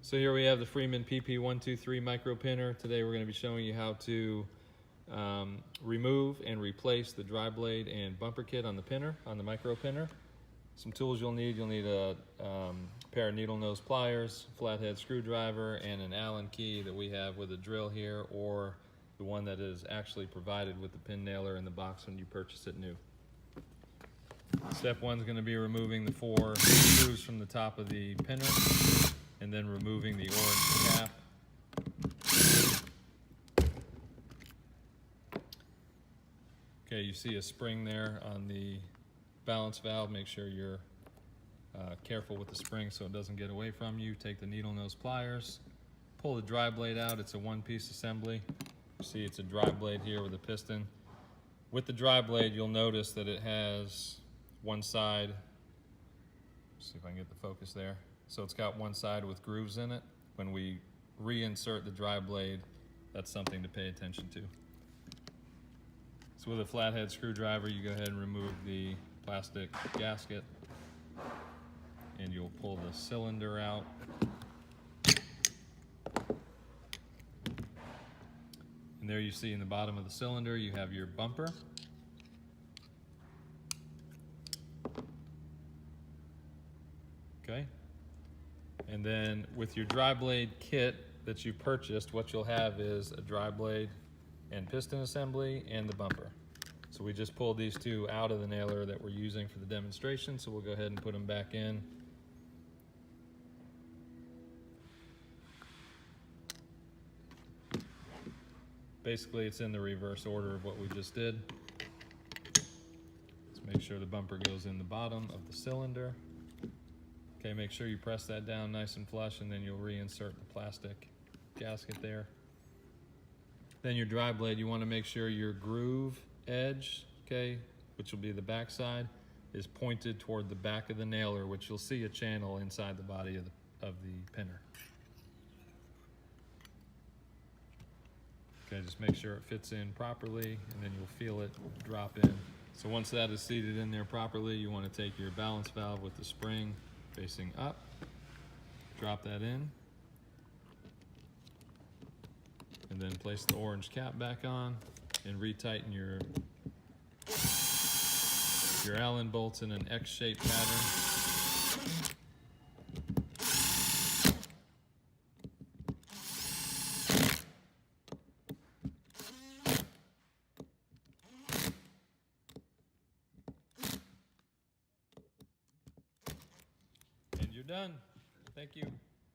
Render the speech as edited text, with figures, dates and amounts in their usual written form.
So here we have the Freeman PP123 micro pinner. Today we're going to be showing you how to remove and replace the dry blade and bumper kit on the pinner, on the micro pinner. Some tools you'll need a pair of needle nose pliers, flathead screwdriver, and an Allen key that we have with a drill here, or the one that is actually provided with the pin nailer in the box when you purchase it new. Step one is going to be removing the 4 screws from the top of the pinner, and then removing the orange cap. Okay, you see a spring there on the balance valve. Make sure you're careful with the spring so it doesn't get away from you. Take the needle nose pliers, pull the dry blade out. It's a one-piece assembly. You see it's a dry blade here with a piston. With the dry blade, you'll notice that it has one side, let's see if I can get the focus there. So it's got one side with grooves in it. When we reinsert the dry blade, that's something to pay attention to. So with a flathead screwdriver, you go ahead and remove the plastic gasket, and you'll pull the cylinder out. And there you see in the bottom of the cylinder, you have your bumper. Okay. And then with your dry blade kit that you purchased, what you'll have is a dry blade and piston assembly and the bumper. So we just pulled these two out of the nailer that we're using for the demonstration, so we'll go ahead and put them back in. Basically, it's in the reverse order of what we just did. Let's make sure the bumper goes in the bottom of the cylinder. Okay, make sure you press that down nice and flush, and then you'll reinsert the plastic gasket there. Then your dry blade, you want to make sure your groove edge, okay, which will be the back side, is pointed toward the back of the nailer, which you'll see a channel inside the body of the pinner. Okay, just make sure it fits in properly, and then you'll feel it drop in. So once that is seated in there properly, you want to take your balance valve with the spring facing up, drop that in, and then place the orange cap back on and retighten your Allen bolts in an X-shaped pattern. And you're done. Thank you.